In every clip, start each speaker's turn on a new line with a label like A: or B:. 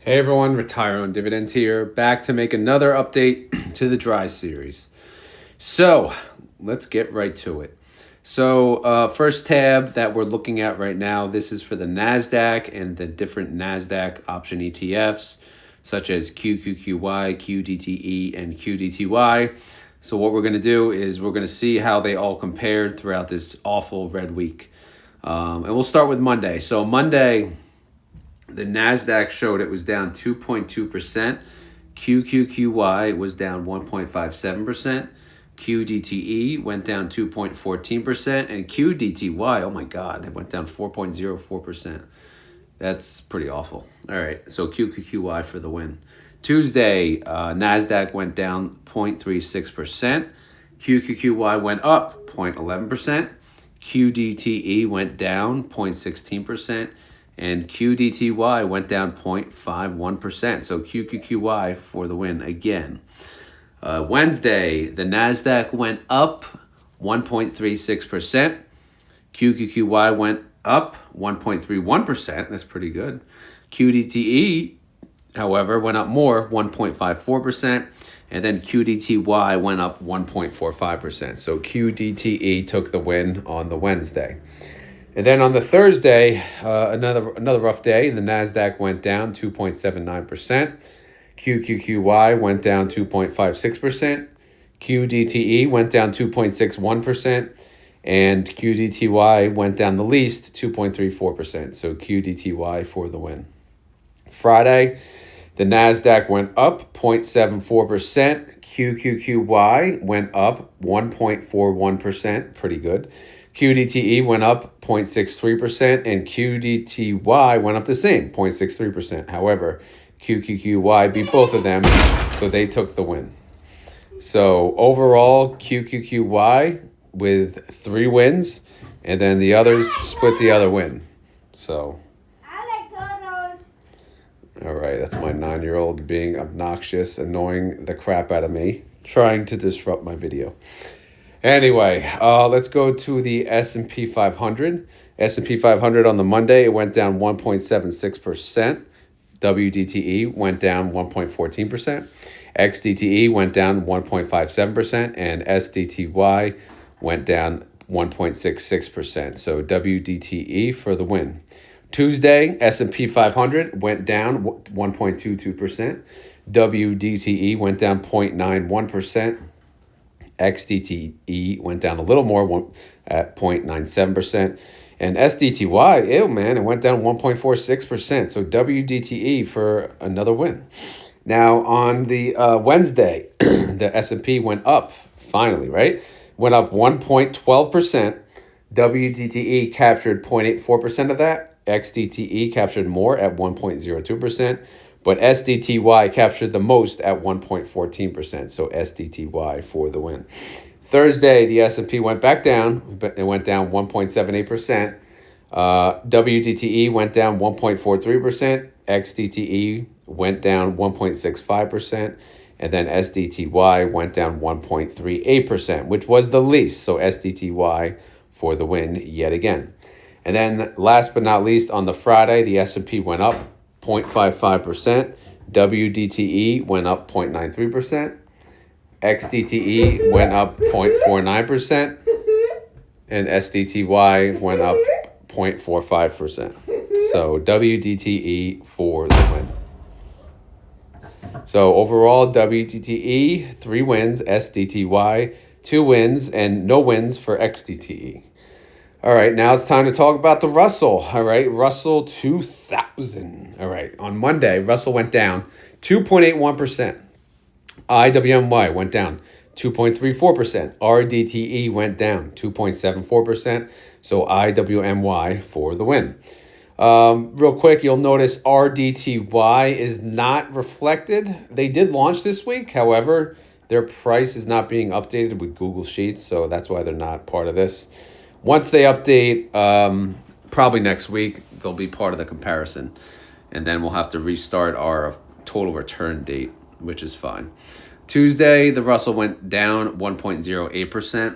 A: Hey everyone, Retire on Dividends here, back to make another update to the dry series. So let's get right to it. So first tab that we're looking at right now, this is for the NASDAQ and the different NASDAQ option ETFs, such as QQQY, QDTE, and QDTY. So what we're going to do is we're going to see how they all compared throughout this awful red week. And we'll start with Monday. So Monday, the NASDAQ showed it was down 2.2%. QQQY was down 1.57%. QDTE went down 2.14%. And QDTY, oh my God, it went down 4.04%. That's pretty awful. All right, so QQQY for the win. Tuesday, NASDAQ went down 0.36%. QQQY went up 0.11%. QDTE went down 0.16%. And QDTY went down 0.51%. So QQQY for the win again. Wednesday, the NASDAQ went up 1.36%. QQQY went up 1.31%. That's pretty good. QDTE, however, went up more, 1.54%. And then QDTY went up 1.45%. So QDTE took the win on the Wednesday. And then on the Thursday, another rough day. The NASDAQ went down 2.79%. QQQY went down 2.56%. QDTE went down 2.61%. And QDTY went down the least, 2.34%. So QDTY for the win. Friday, the NASDAQ went up 0.74%. QQQY went up 1.41%. Pretty good. QDTE went up 0.63% and QDTY went up the same, 0.63%. However, QQQY beat both of them, so they took the win. So overall, QQQY with 3 wins, and then the others split the other win. So, all right, that's my 9-year-old being obnoxious, annoying the crap out of me, trying to disrupt my video. Anyway, let's go to the S&P 500. S&P 500 on the Monday, it went down 1.76%. WDTE went down 1.14%. XDTE went down 1.57%. And SDTY went down 1.66%. So WDTE for the win. Tuesday, S&P 500 went down 1.22%. WDTE went down 0.91%. XDTE went down a little more at 0.97%. And SDTY, ew, man, it went down 1.46%. So WDTE for another win. Now, on the Wednesday, the S&P went up, finally, right? Went up 1.12%. WDTE captured 0.84% of that. XDTE captured more at 1.02%. But SDTY captured the most at 1.14%. So SDTY for the win. Thursday, the S&P went back down. It went down 1.78%. WDTE went down 1.43%. XDTE went down 1.65%. And then SDTY went down 1.38%, which was the least. So SDTY for the win yet again. And then last but not least, on the Friday, the S&P went up 0.55%. WDTE went up 0.93%. XDTE went up 0.49%. And SDTY went up 0.45%. So WDTE for the win. So overall, WDTE, 3 wins. SDTY, 2 wins. And no wins for XDTE. All right, now it's time to talk about the Russell. All right, Russell 2000. All right, on Monday, Russell went down 2.81%. IWMY went down 2.34%. RDTE went down 2.74%. So IWMY for the win. Real quick, you'll notice RDTY is not reflected. They did launch this week. However, their price is not being updated with Google Sheets, so that's why they're not part of this. Once they update, probably next week, they'll be part of the comparison. And then we'll have to restart our total return date, which is fine. Tuesday, the Russell went down 1.08%.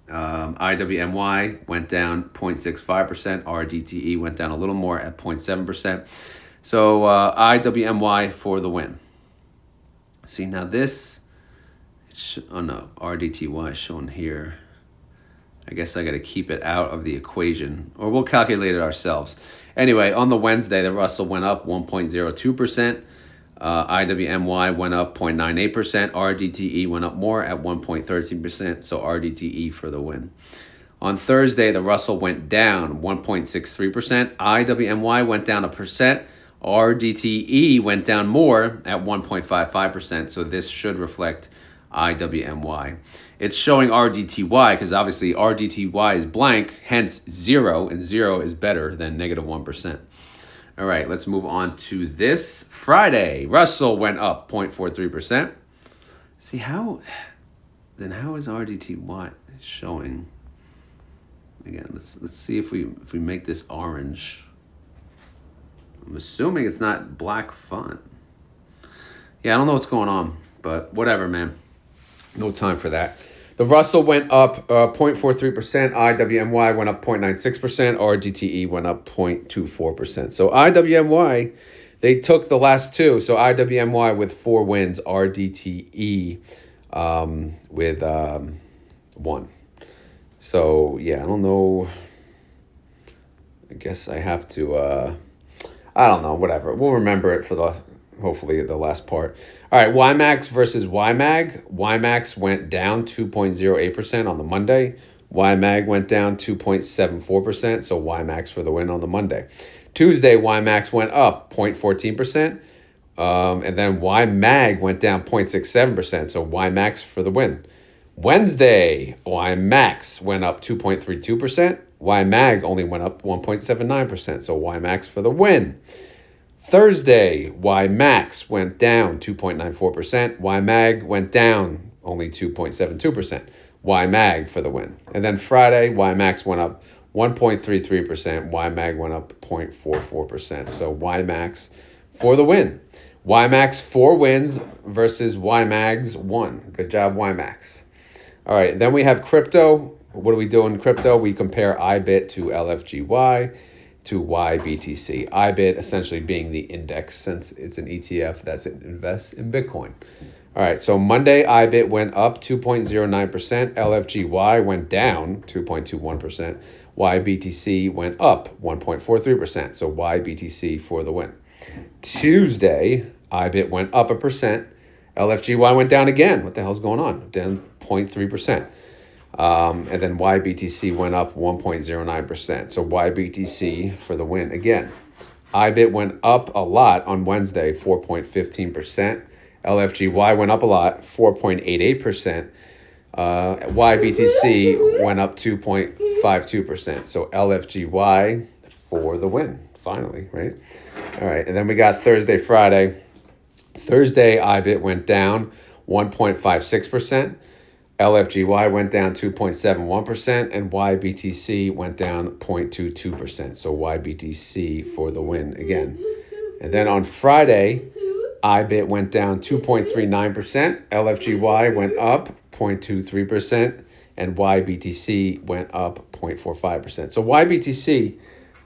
A: IWMY went down 0.65%. RDTE went down a little more at 0.7%. So IWMY for the win. See, now this, oh no, RDTY is shown here. I guess I got to keep it out of the equation, or we'll calculate it ourselves. Anyway, on the Wednesday, the Russell went up 1.02%. IWMY went up 0.98%. RDTE went up more at 1.13%. So RDTE for the win. On Thursday, the Russell went down 1.63%. IWMY went down 1%. RDTE went down more at 1.55%. So this should reflect IWMY. It's showing RDTY because obviously RDTY is blank, hence 0, and 0 is better than negative 1%. All right, let's move on to this Friday. Russell went up 0.43%. See how is RDTY showing? Again, let's see if we make this orange. I'm assuming it's not black font. Yeah, I don't know what's going on, but whatever, man. No time for that. The Russell went up 0.43%. IWMY went up 0.96%. RDTE went up 0.24%. So IWMY, they took the last two. So IWMY with 4 wins. RDTE with 1. So, yeah, I don't know. I guess I have to, I don't know, whatever. We'll remember it for hopefully the last part. All right, YMAX versus YMAG. YMAX went down 2.08% on the Monday. YMAG went down 2.74%, so YMAX for the win on the Monday. Tuesday, YMAX went up 0.14%, and then YMAG went down 0.67%, so YMAX for the win. Wednesday, YMAX went up 2.32%. YMAG only went up 1.79%, so YMAX for the win. Thursday, YMAX went down 2.94%. YMAG went down only 2.72%. YMAG for the win. And then Friday, YMAX went up 1.33%. YMAG went up 0.44%. So YMAX for the win. YMAX 4 wins versus YMAG's 1. Good job, YMAX. All right, then we have crypto. What do we do in crypto? We compare IBIT to LFGY to YBTC. IBIT essentially being the index since it's an ETF that invests in Bitcoin. All right, so Monday IBIT went up 2.09%. LFGY went down 2.21%. YBTC went up 1.43%. So YBTC for the win. Tuesday, IBIT went up 1%. LFGY went down again. What the hell's going on? Down 0.3%. And then YBTC went up 1.09%. So YBTC for the win again. IBIT went up a lot on Wednesday, 4.15%. LFGY went up a lot, 4.88%. YBTC went up 2.52%. So LFGY for the win, finally, right? All right, and then we got Thursday, Friday. Thursday, IBIT went down 1.56%. LFGY went down 2.71%, and YBTC went down 0.22%. So YBTC for the win again. And then on Friday, IBIT went down 2.39%. LFGY went up 0.23%, and YBTC went up 0.45%. So YBTC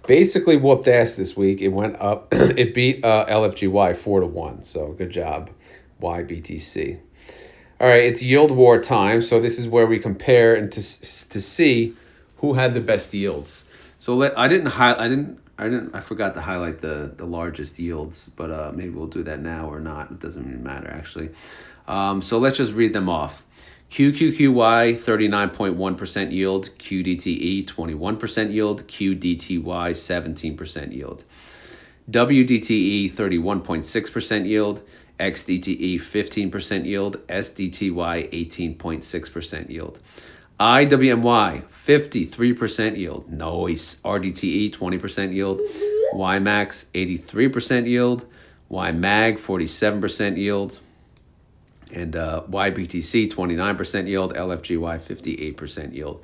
A: basically whooped ass this week. It went up. It beat LFGY 4-1. So good job, YBTC. All right, it's yield war time. So this is where we compare and to see who had the best yields. So I forgot to highlight the largest yields, but maybe we'll do that now or not. It doesn't really matter actually. So let's just read them off. QQQY 39.1% yield, QDTE 21% yield, QDTY 17% yield. WDTE 31.6% yield, XDTE 15% yield, SDTY 18.6% yield. IWMY 53% yield, nice. RDTE 20% yield, YMAX 83% yield, YMAG 47% yield, and YBTC 29% yield, LFGY 58% yield.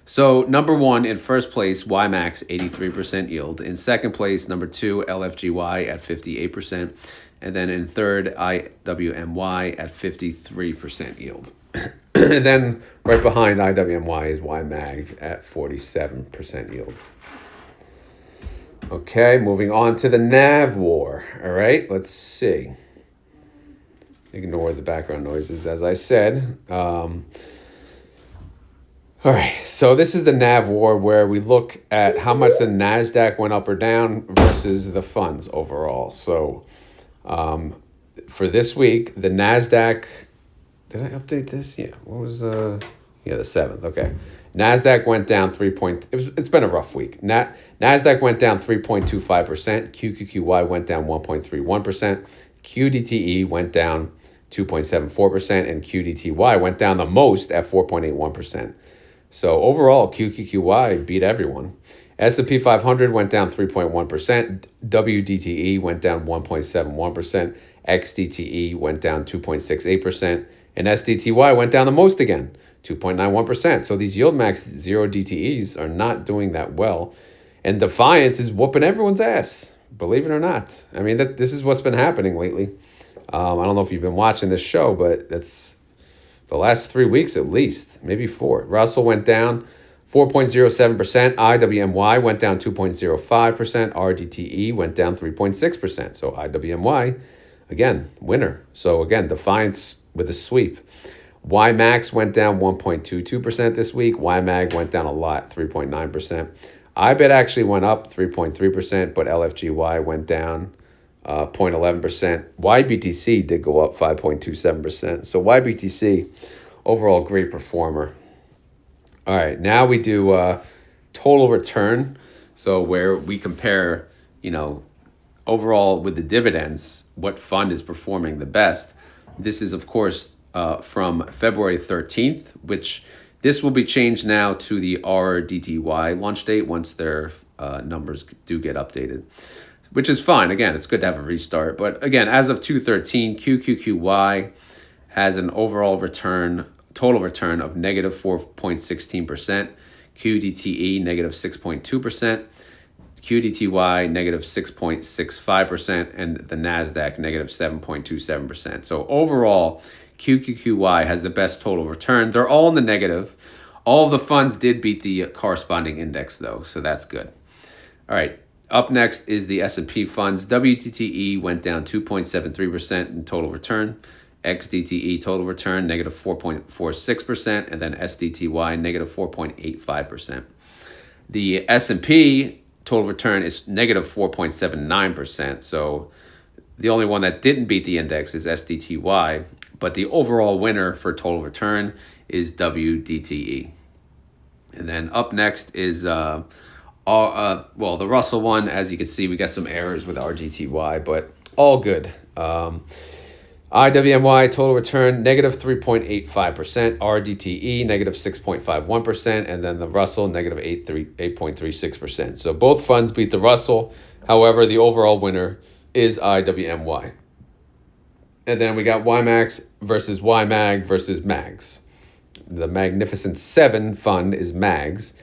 A: So number one in first place, YMAX 83% yield. In second place, number two, LFGY at 58%. And then in third, IWMY at 53% yield. And then right behind IWMY is YMAG at 47% yield. Okay, moving on to the NAV war. All right, let's see. Ignore the background noises, as I said. All right, so this is the NAV war where we look at how much the NASDAQ went up or down versus the funds overall. So for this week, the NASDAQ, did I update this? Yeah, what was, the 7th, okay. NASDAQ went down it's been a rough week. NASDAQ went down 3.25%, QQQY went down 1.31%, QDTE went down 2.74%, and QDTY went down the most at 4.81%. So overall, QQQY beat everyone. S&P 500 went down 3.1%, WDTE went down 1.71%, XDTE went down 2.68%, and SDTY went down the most again, 2.91%. So these YieldMax 0 DTEs are not doing that well. And Defiance is whooping everyone's ass, believe it or not. I mean, this is what's been happening lately. I don't know if you've been watching this show, but that's the last 3 weeks at least, maybe 4. Russell went down 4.07%. IWMY went down 2.05%. RDTE went down 3.6%. So IWMY, again, winner. So again, Defiance with a sweep. YMAX went down 1.22% this week. YMAG went down a lot, 3.9%. IBET actually went up 3.3%, but LFGY went down 0.11%. YBTC did go up 5.27%. So YBTC, overall great performer. All right, now we do total return. So where we compare, overall with the dividends, what fund is performing the best. This is, of course, from February 13th, which this will be changed now to the RDTY launch date once their numbers do get updated, which is fine. Again, it's good to have a restart. But again, as of 2/13, QQQY has an overall total return of negative 4.16%, QDTE negative 6.2%, QDTY negative 6.65%, and the NASDAQ negative 7.27%. So overall, QQQY has the best total return. They're all in the negative. All of the funds did beat the corresponding index, though, so that's good. All right, up next is the S&P funds. WDTE went down 2.73% in total return. XDTE total return negative 4.46%, and then SDTY negative 4.85%. The S&P total return is negative 4.79%. So the only one that didn't beat the index is SDTY, but the overall winner for total return is WDTE. And then up next is the Russell one. As you can see, we got some errors with RDTY, but all good. IWMY total return negative 3.85%, RDTE negative 6.51%, and then the Russell negative 8.36%. So both funds beat the Russell. However, the overall winner is IWMY. And then we got YMAX versus YMAG versus MAGs. The Magnificent 7 fund is MAGs.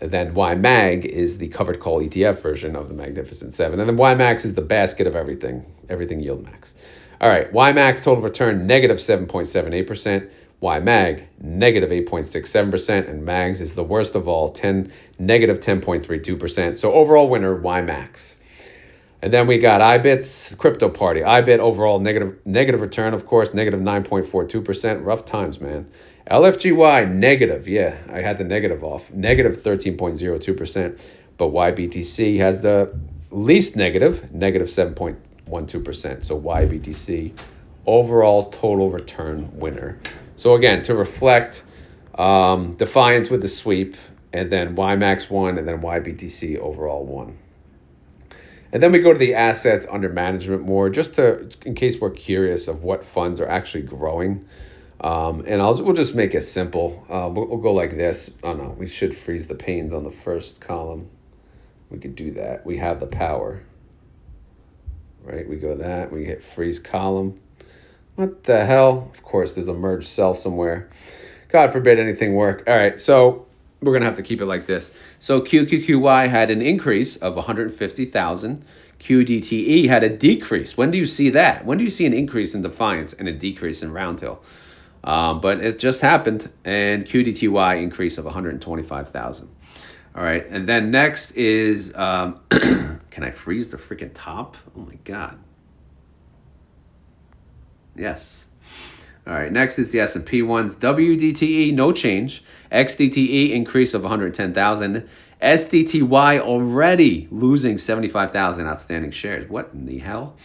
A: And then YMAG is the covered call ETF version of the Magnificent 7. And then YMAX is the basket of everything YieldMax. All right, YMAX total return negative 7.78%, YMAG negative 8.67%, and MAGs is the worst of all, negative 10.32%. So overall winner, YMAX. And then we got IBIT's crypto party. IBIT overall negative return, of course, negative 9.42%. Rough times, man. LFGY negative, yeah, I had the negative off, negative 13.02%. But YBTC has the least negative 7.12%. So YBTC, overall total return winner. So again, to reflect, Defiance with the sweep, and then YMAX 1, and then YBTC overall 1. And then we go to the assets under management more, just in case we're curious of what funds are actually growing. And we'll just make it simple. We'll go like this. Oh no, we should freeze the panes on the first column. We could do that. We have the power. Right, we go that. We hit freeze column. What the hell? Of course, there's a merge cell somewhere. God forbid anything work. All right, so we're going to have to keep it like this. So QQQY had an increase of 150,000. QDTE had a decrease. When do you see that? When do you see an increase in Defiance and a decrease in Roundhill? But it just happened. And QDTY increase of 125,000. All right, and then next is Can I freeze the freaking top? Oh my God. Yes. All right, next is the S&P ones. WDTE, no change. XDTE, increase of 110,000. SDTY already losing 75,000 outstanding shares. What in the hell?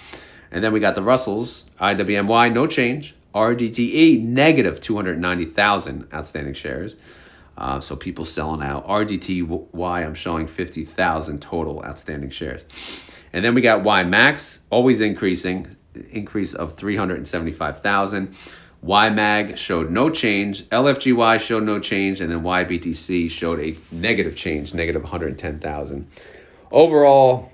A: And then we got the Russells. IWMY, no change. RDTE, negative 290,000 outstanding shares. So people selling out. RDTY, I'm showing 50,000 total outstanding shares. And then we got YMAX, always increasing, increase of 375,000. YMAG showed no change. LFGY showed no change. And then YBTC showed a negative change, negative 110,000. Overall,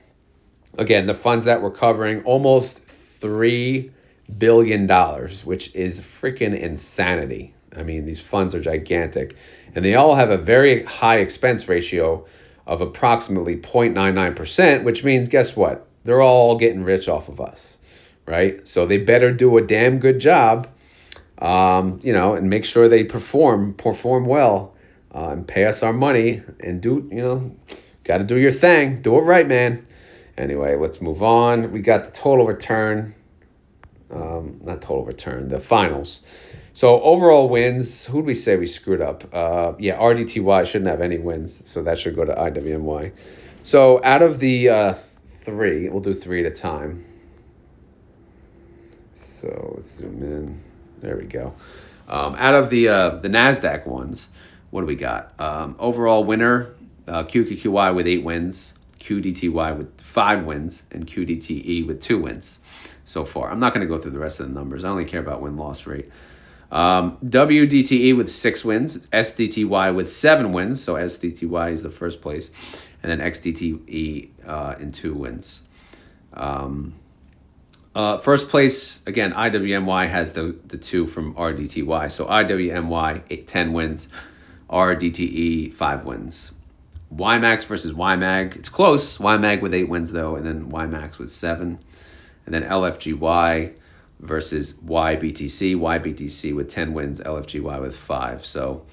A: again, the funds that we're covering, almost $3 billion, which is freaking insanity. I mean, these funds are gigantic. And they all have a very high expense ratio of approximately 0.99%, which means, guess what? They're all getting rich off of us, right? So they better do a damn good job, and make sure they perform well, and pay us our money and do, got to do your thing. Do it right, man. Anyway, let's move on. We got the total return, not total return, the finals. So overall wins, who did we say we screwed up? RDTY shouldn't have any wins, so that should go to IWMY. So out of the three, we'll do three at a time. So let's zoom in. There we go. Out of the NASDAQ ones, what do we got? Overall winner, QQQY with 8 wins, QDTY with 5 wins, and QDTE with 2 wins so far. I'm not going to go through the rest of the numbers. I only care about win-loss rate. WDTE with 6 wins, SDTY with 7 wins, so SDTY is the first place, and then XDTE in 2 wins. First place, again, IWMY has the 2 from RDTY. So IWMY, 10 wins, RDTE, 5 wins. YMAX versus YMAG, it's close. YMAG with 8 wins, though, and then YMAX with 7. And then LFGY versus YBTC with 10 wins, LFGY with 5. So,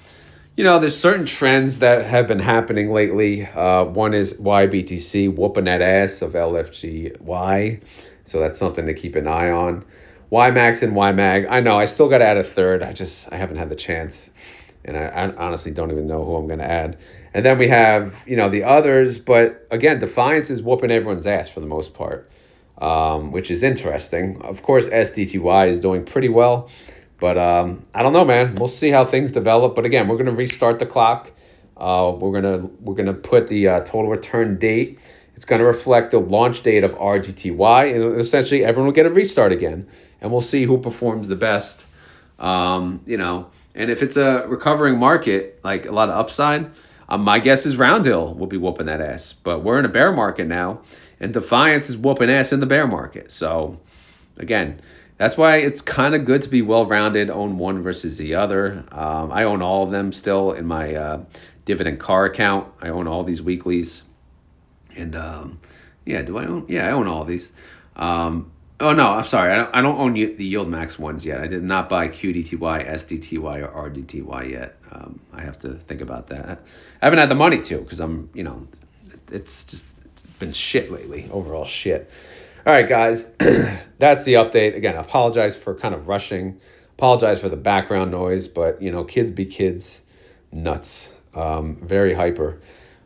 A: there's certain trends that have been happening lately. One is YBTC whooping that ass of LFGY. So that's something to keep an eye on. YMAX and YMAG. I know I still got to add a third. I haven't had the chance. And I honestly don't even know who I'm going to add. And then we have, the others. But again, Defiance is whooping everyone's ass for the most part, which is interesting. Of course, SDTY is doing pretty well. But I don't know, man. We'll see how things develop. But again, we're going to restart the clock. We're gonna put the total return date. It's going to reflect the launch date of RDTY, and essentially everyone will get a restart again, and we'll see who performs the best. And if it's a recovering market, like a lot of upside, my guess is Roundhill will be whooping that ass. But we're in a bear market now, and Defiance is whooping ass in the bear market. So, again, that's why it's kind of good to be well-rounded, own one versus the other. I own all of them still in my dividend car account. I own all these weeklies. And, do I own? Yeah, I own all of these. Oh, no, I'm sorry. I don't own the YieldMax ones yet. I did not buy QDTY, SDTY, or RDTY yet. I have to think about that. I haven't had the money to because it's been shit lately. Overall shit. All right, guys. That's the update. Again, I apologize for kind of rushing. Apologize for the background noise. But, kids be kids. Nuts. Very hyper.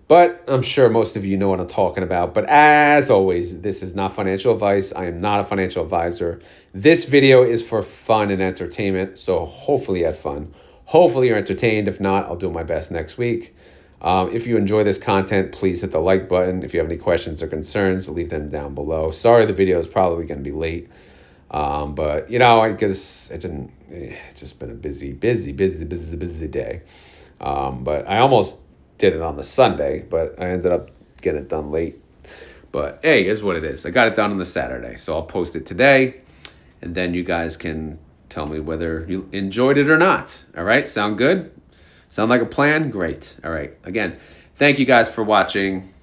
A: But I'm sure most of you know what I'm talking about. But as always, this is not financial advice. I am not a financial advisor. This video is for fun and entertainment. So hopefully you had fun. Hopefully you're entertained. If not, I'll do my best next week. If you enjoy this content, please hit the like button. If you have any questions or concerns, leave them down below. Sorry the video is probably going to be late. But, I guess it's just been a busy day. But I almost did it on the Sunday, but I ended up getting it done late. But hey, here's what it is. I got it done on the Saturday, so I'll post it today, and then you guys can tell me whether you enjoyed it or not. All right, sound good? Sound like a plan? Great. All right, again, thank you guys for watching,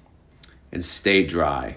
A: and stay dry.